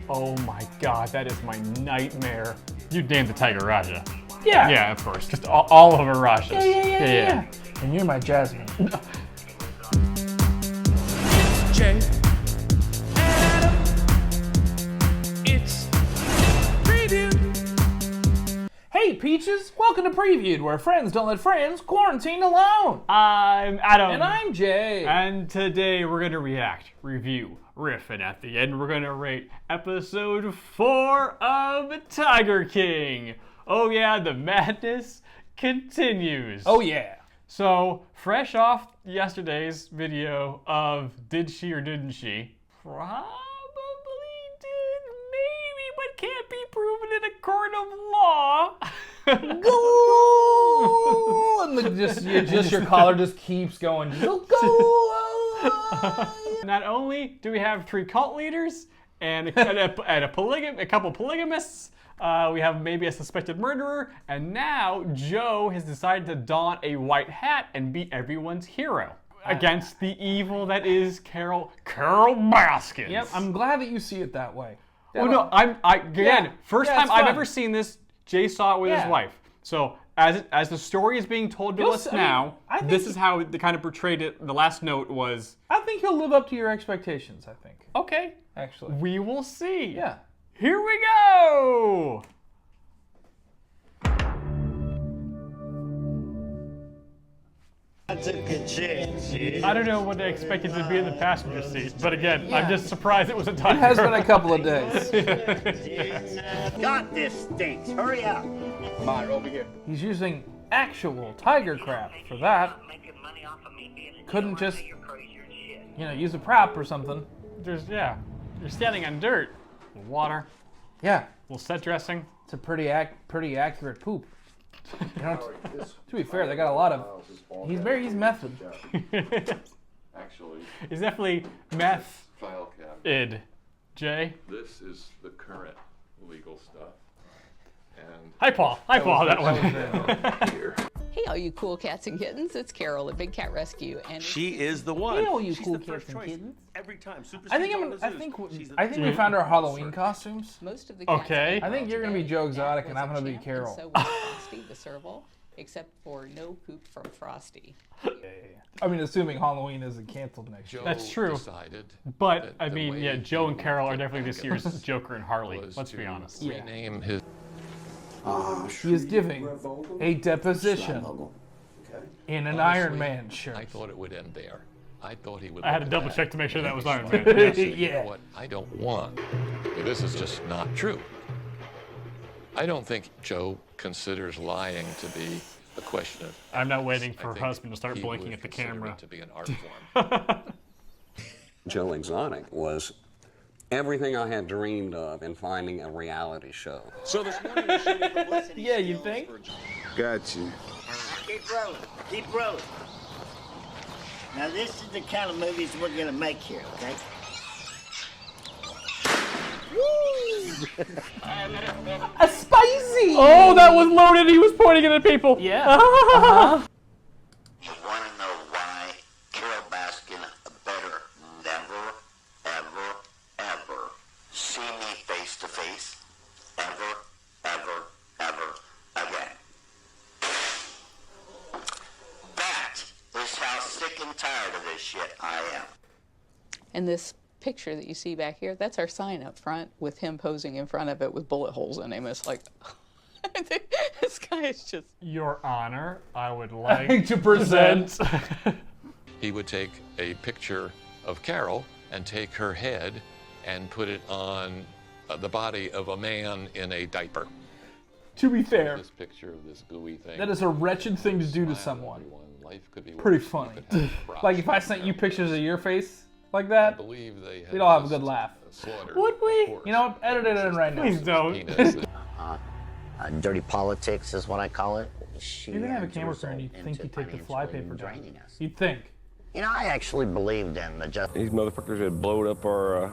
Oh my god, that is my nightmare. You named the Tiger Raja. Yeah. Yeah, of course. Just all of our Rajas. Yeah. And you're my Jasmine. Jay, Adam, it's Preview. Hey Peaches, welcome to Previewed, where friends don't let friends quarantine alone. I'm Adam. And I'm Jay. And today we're going to react, review, riff, and at the end we're going to rate episode 4 of Tiger King. Oh yeah, the madness continues. Oh yeah. So, fresh off yesterday's video of did she or didn't she? Probably did, maybe, but can't be proven in a court of law. Go! And your collar just keeps going. Go! Not only do we have 3 cult leaders and a couple polygamists, we have maybe a suspected murderer, and now Joe has decided to don a white hat and be everyone's hero against the evil that is Carol Baskins. Yep, I'm glad that you see it that way. Oh no, first time I've ever seen this. Jay saw it with his wife. So as the story is being told to us now, this is how they kind of portrayed it. The last note was, I think he'll live up to your expectations, I think. Okay. Actually. We will see. Yeah. Here we go! I don't know what they expected to be in the passenger seat, but again, I'm just surprised it was a tiger. It has been a couple of days. God, this stinks. Hurry up. Come on, over here. He's using actual tiger crap for that. Couldn't just, use a prop or something. You're standing on dirt. Water. Yeah. Little set dressing. It's a pretty accurate poop. To be fair, they got a lot of. He's method. Actually, he's definitely meth. File cabinet. Jay. This is the current legal stuff. And hi Paul. That one. Here. Hey, all you cool cats and kittens! It's Carol at Big Cat Rescue, and She is the one. Hey, all you She's cool the cats first and choice kittens. every time. Super I think we found our Halloween costumes. most of the cats Okay. I think you're gonna be Joe Exotic and I'm gonna be and Carol. so was Frosty the serval, except for no poop from Frosty. I mean, assuming Halloween isn't canceled next year. That's true. But I mean, yeah, Joe and Carol are definitely this year's Joker and Harley. Let's be honest. Rename his. He is giving a deposition in an Iron Man shirt. I thought it would end there. I thought he would. I had to double check to make sure that was Iron Man. You know what? I don't want. This is just not true. I don't think Joe considers lying to be a question of. I'm not waiting for her husband to start blinking at the camera. To be an art form. Joe Exotic was everything I had dreamed of in finding a reality show. So this morning you're shooting publicity. Yeah, you think? Got you. Keep rolling. Keep rolling. Now, this is the kind of movies we're going to make here, okay? A spicy! Oh, that was loaded. He was pointing it at people. Yeah. You want to know why Carol Baskin better never, ever, ever see me face to face? Ever, ever, ever again. That is how sick and tired of this shit I am. And this picture that you see back here, that's our sign up front with him posing in front of it with bullet holes in him. It's like, this guy is just... Your Honor, I would like to present. He would take a picture of Carol and take her head and put it on the body of a man in a diaper. To be fair, This picture of this gooey thing. that is a wretched thing to do to someone. Life could be Pretty worse. funny. You could have Like if I sent you pictures of your face like that, I believe they had we'd all have a just good laugh. slaughtered Would we? a horse. You know, edit it in right now. Please don't. Penis. Dirty politics is what I call it. You're gonna have a camera crew and you'd think you'd take the flypaper down. You'd think. You know, I actually believed in the justice. These motherfuckers had blown up our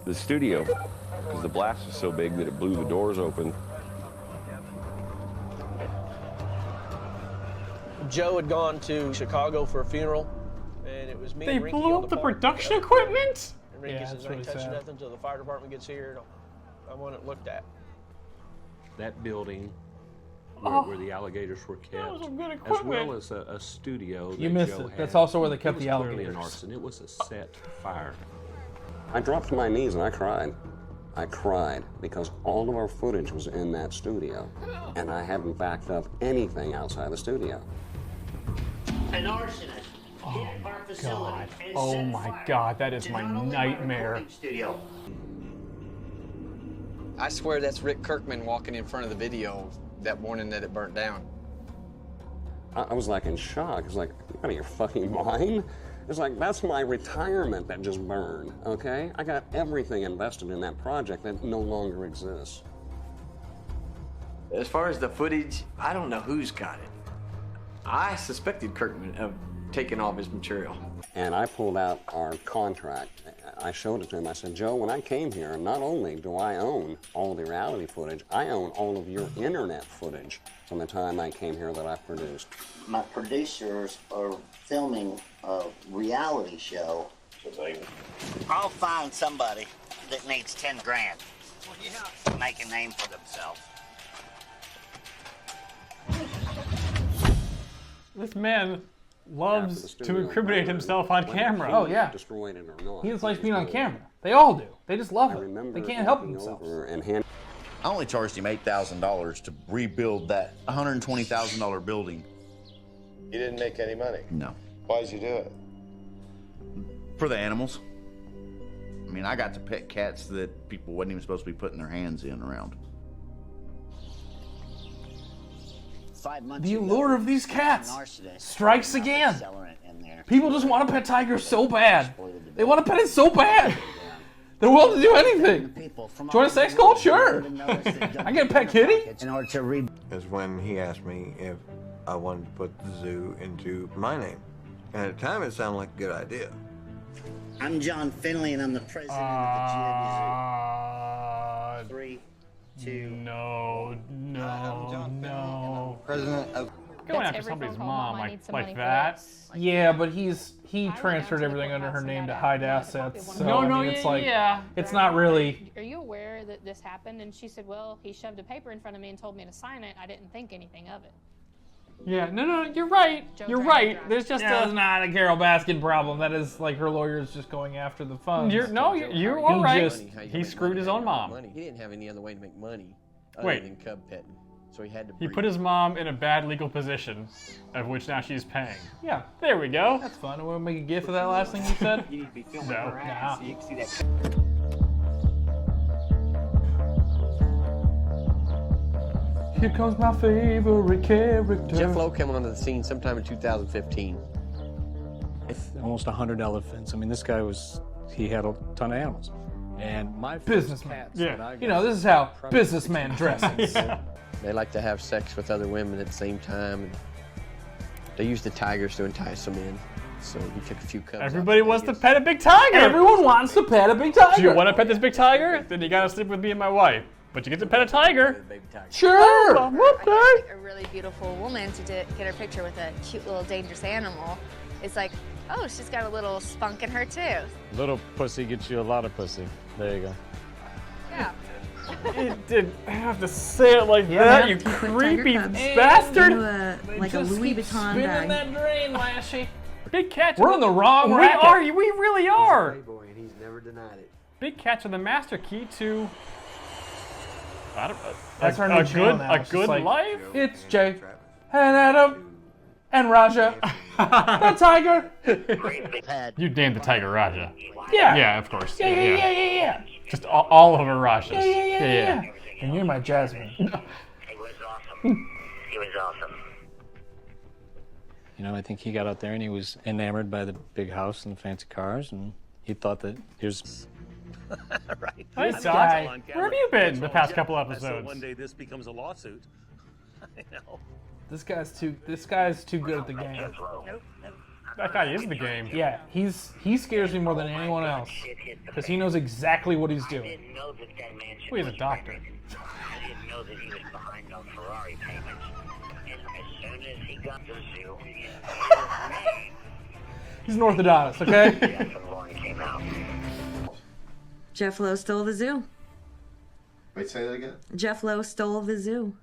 the studio because the blast was so big that it blew the doors open. Joe had gone to Chicago for a funeral, and it was me They and Rinky blew on up the phone. production equipment? And Yeah, He says, that's I ain't really touching sad. nothing until the fire department gets here. I want it looked at. That building Oh. where the alligators were kept, was some good as equipment. well as a studio. You that missed Joe it. That's had. also where they kept It was the clearly an alligators. arson. It was a set fire. I dropped to my knees and I cried. I cried because all of our footage was in that studio, and I hadn't backed up anything outside the studio. An arsonist hit our facility and Oh set my fire God, that is to my not only our nightmare. recording studio. I swear that's Rick Kirkman walking in front of the video that morning that it burnt down. I was like in shock. It's like, you out of your fucking mind? It's like, that's my retirement that just burned, okay? I got everything invested in that project that no longer exists. As far as the footage, I don't know who's got it. I suspected Kirkman of taking all of his material. And I pulled out our contract. I showed it to him. I said, Joe, when I came here, not only do I own all the reality footage, I own all of your internet footage from the time I came here that I produced. My producers are filming a reality show. I'll find somebody that needs 10 grand to make a name for themselves. This man loves to studio incriminate burned, himself on whether camera. he Oh, yeah. destroyed it or not. He just likes it being was on gold. camera. They all do. They just love I it. remember They can't help looking themselves. over and hand I only charged him $8,000 to rebuild that $120,000 building. You didn't make any money. No. Why'd you do it? For the animals. I mean, I got to pet cats that people wasn't even supposed to be putting their hands in around. 5 months The ago, allure of these cats an arsonist strikes found an again. accelerant in there. People just want to pet tigers so bad. They want to pet it so bad. They're willing to do anything. Join a sex cult? Sure. I get a pet kitty. In order to read is when he asked me if I wanted to put the zoo into my name. And at the time, it sounded like a good idea. I'm John Finley, and I'm the president of the GMU Zoo. 3, 2. No. President of. Going after somebody's mom like that. Yeah, but he transferred everything under her name to hide assets. So, No, I no, mean, it's like, yeah. it's not really. Are you aware that this happened? And she said, well, he shoved a paper in front of me and told me to sign it. I didn't think anything of it. Yeah, no, you're right. You're right. There's just That's not a Carol Baskin problem. That is like her lawyer's just going after the funds. you're all right. He screwed his own mom. Money. He didn't have any other way to make money Wait. other than cub petting. So he had to He breed. put his mom in a bad legal position, of which now she's paying. Yeah. There we go. That's fun. Want to make a gif of that last thing you said? You need to be filming No. her ass. You can see that. Here comes my favorite character. Jeff Lowe came onto the scene sometime in 2015. Almost $100 fence. I mean, this guy he had a ton of animals. And my Businessman. cats that I You know, this is how businessman dresses. They like to have sex with other women at the same time. And they used the tigers to entice them in. So he took a few cubs. Everybody wants to pet a big tiger. Everyone wants to pet a big tiger. Do you want to pet this big tiger? Then you gotta sleep with me and my wife. But you get to pet a tiger. Sure. Okay. A really beautiful woman to get her picture with a cute little dangerous animal. It's like, oh, she's got a little spunk in her too. Little pussy gets you a lot of pussy. There you go. Yeah. It didn't have to say it like Yeah, that, man. you Take my creepy tiger cubs bastard. They just keep spinning that drain, Lashy. Big cats. We're in the wrong We racket. are. We really are. Playboy, and he's never denied it. Big cats are the master key to. I don't, That's our new channel now. A It's good just like, life. It's Jay and Adam and Raja. The tiger. You named the tiger Raja. Yeah. Yeah, of course. Yeah. Just all of them are Rajas. Yeah. And you're my Jasmine. It was awesome. It was awesome. You know, I think he got out there and he was enamored by the big house and the fancy cars, and he thought that here's. Right. Hey, Doc. Where have you been the past couple episodes? One day this becomes a lawsuit. I know. This guy's too good at the game. That guy is the game. Yeah, he scares me more than anyone else because he knows exactly what he's doing. Well, he's a doctor. I didn't know that he was behind on Ferrari payments. And as soon as he got the zoo, He's an orthodontist, okay? that's when Lauren came out. Jeff Lowe stole the zoo. Wait, say that again? Jeff Lowe stole the zoo.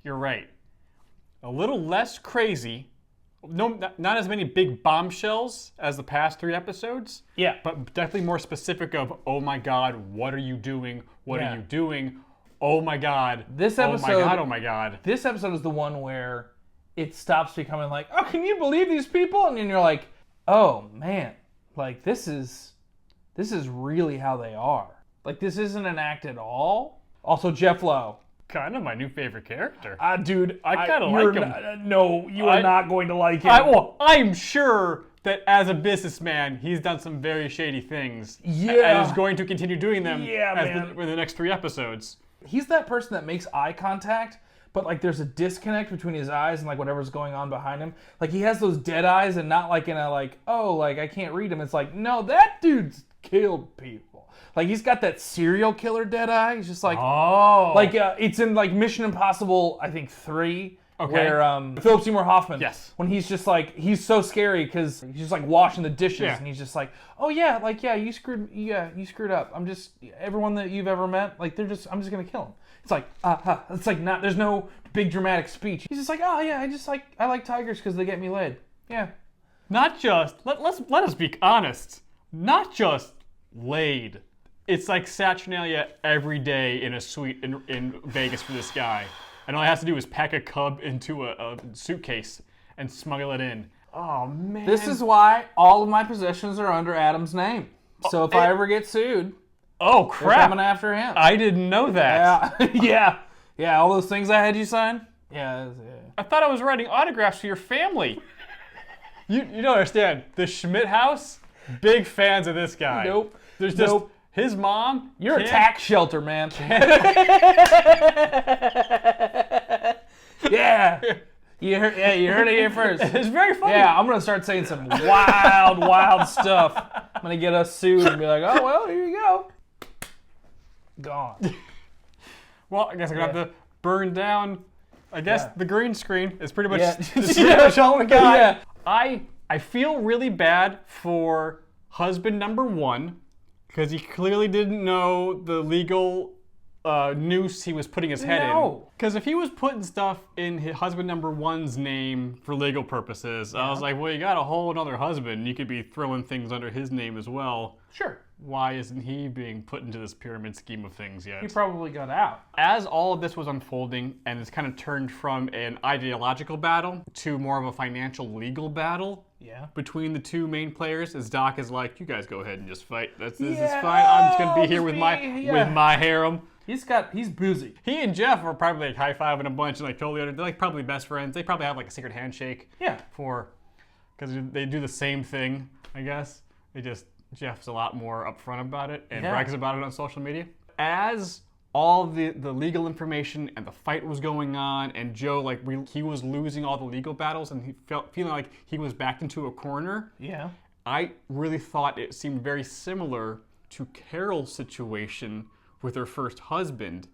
You're right. A little less crazy. No, not as many big bombshells as the past 3 episodes. Yeah. But definitely more specific of, oh my God, what are you doing? What Yeah. are you doing? Oh my God. This episode, oh my God, oh my God. This episode is the one where it stops becoming like, oh, can you believe these people? And then you're like, oh man, like this is really how they are. Like this isn't an act at all. Also, Jeff Lowe. Kind of my new favorite character. Dude, I kind of like him. No, you are not going to like him. I'm sure that as a businessman, he's done some very shady things. Yeah. And is going to continue doing them man. with the next 3 episodes. He's that person that makes eye contact, but like there's a disconnect between his eyes and like whatever's going on behind him. Like he has those dead eyes and not like in a like, oh, like I can't read him. It's like, no, that dude's killed people. Like he's got that serial killer dead eye. He's just like, it's in like Mission Impossible, I think 3, where Philip Seymour Hoffman. Yes. When he's just like, he's so scary because he's just like washing the dishes and he's just like, oh yeah, like you screwed up. I'm just everyone that you've ever met, like I'm just gonna kill him. It's like it's like not. There's no big dramatic speech. He's just like, oh yeah, I like tigers because they get me laid. Yeah. Not just let us be honest. Not just laid. It's like Saturnalia every day in a suite in Vegas for this guy. And all he has to do is pack a cub into a suitcase and smuggle it in. Oh, man. This is why all of my possessions are under Adam's name. So if I ever get sued, oh crap, they're coming after him. I didn't know that. Yeah, all those things I had you sign. Yeah. I thought I was writing autographs for your family. You don't understand. The Schmidt house, big fans of this guy. Nope. There's just his mom. You're a tax shelter, man. Yeah. You heard it here first. It's very funny. Yeah, I'm gonna start saying some wild stuff. I'm gonna get us sued and be like, oh well, here you go. Gone. Well, I guess I'm gonna have to burn down. I guess the green screen is pretty much all we got. Yeah. I feel really bad for husband number 1 because he clearly didn't know the legal noose he was putting his head in. Because if he was putting stuff in his husband number 1's name for legal purposes, I was like, well, you got a whole another husband. You could be throwing things under his name as well. Sure. Why isn't he being put into this pyramid scheme of things yet? He probably got out. As all of this was unfolding, and it's kind of turned from an ideological battle to more of a financial legal battle between the 2 main players, as Doc is like, you guys go ahead and just fight. This is fine. I'm just gonna be here with my harem. He's boozy. He and Jeff are probably like high-fiving a bunch and like totally, they're like probably best friends. They probably have like a secret handshake. Yeah. Because they do the same thing, I guess. Jeff's a lot more upfront about it and brags about it on social media. As all the legal information and the fight was going on, and Joe, he was losing all the legal battles, and he feeling like he was backed into a corner. Yeah. I really thought it seemed very similar to Carol's situation with her first husband.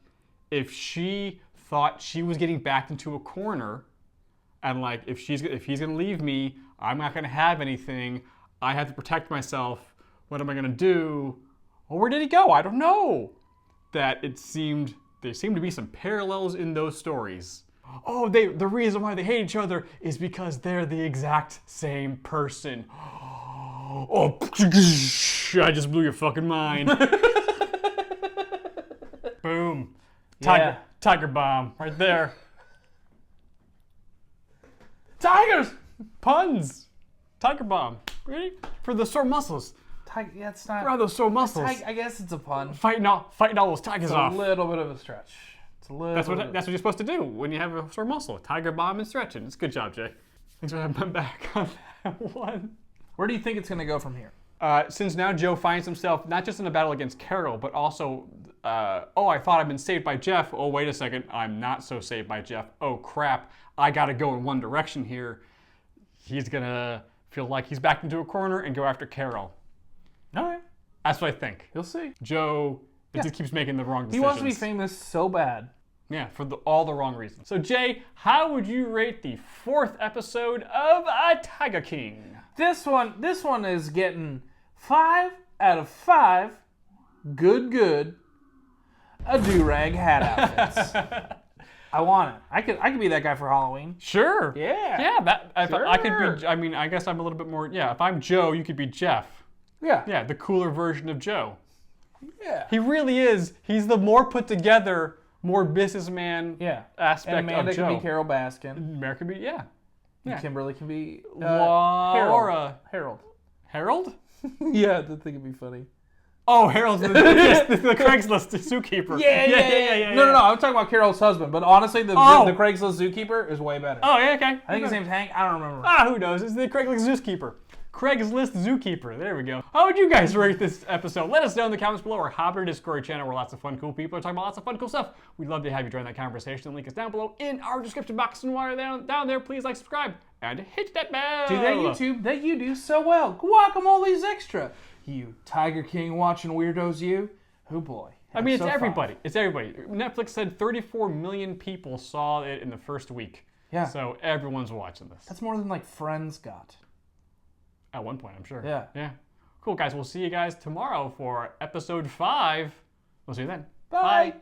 If she thought she was getting backed into a corner, and like if he's gonna leave me, I'm not gonna have anything. I have to protect myself. What am I gonna do? Well, where did he go? I don't know. There seemed to be some parallels in those stories. Oh, the reason why they hate each other is because they're the exact same person. Oh, I just blew your fucking mind. Boom. Tiger bomb right there. Tigers! Puns. Tiger bomb. Ready? For the sore muscles. It's not. For all those sore muscles. I guess it's a pun. Fighting all those tigers off. It's a little bit of a stretch. That's what you're supposed to do when you have a sore muscle. Tiger bomb and stretching. It's a good job, Jay. Thanks for having my back on that one. Where do you think it's going to go from here? Since now Joe finds himself not just in a battle against Carol, but also, I thought I'd been saved by Jeff. Oh, wait a second. I'm not so saved by Jeff. Oh, crap. I got to go in one direction here. He's going to feel like he's backed into a corner and go after Carol. All right. That's what I think. You'll see. Joe just keeps making the wrong decisions. He wants to be famous so bad. Yeah, for all the wrong reasons. So Jay, how would you rate the 4th episode of Tiger King? This one is getting 5 out of 5 good a do-rag hat outfits. I want it. I could be that guy for Halloween. Sure. Yeah. Yeah, I could Sure. be, I mean, I guess I'm a little bit more, yeah, if I'm Joe, you could be Jeff. Yeah. Yeah, the cooler version of Joe. Yeah. He really is. He's the more put together, more businessman aspect And Amanda of Joe. can be Carol Baskin. Amanda can be, yeah. And Kimberly can be Laura. Harold. Harold? Yeah, I think it'd be funny. Oh, Harold's the Craigslist zookeeper. Yeah. No, I'm talking about Carol's husband, but honestly, the Craigslist zookeeper is way better. Oh, yeah, okay. I think his name's Hank. I don't remember. Who knows? It's the Craigslist zookeeper. Craigslist zookeeper. There we go. How would you guys rate this episode? Let us know in the comments below, or hop in our Discord channel where lots of fun, cool people are talking about lots of fun, cool stuff. We'd love to have you join that conversation. The link is down below in our description box. And while you're down there, please like, subscribe, and hit that bell. Do that YouTube that you do so well. Guacamole's extra. You Tiger King watching weirdos, you. Oh boy. I mean, it's So everybody. It's everybody. Netflix said 34 million people saw it in the first week. Yeah. So everyone's watching this. That's more than like Friends got. At one point, I'm sure. Yeah. Yeah. Cool, guys. We'll see you guys tomorrow for episode 5. We'll see you then. Bye.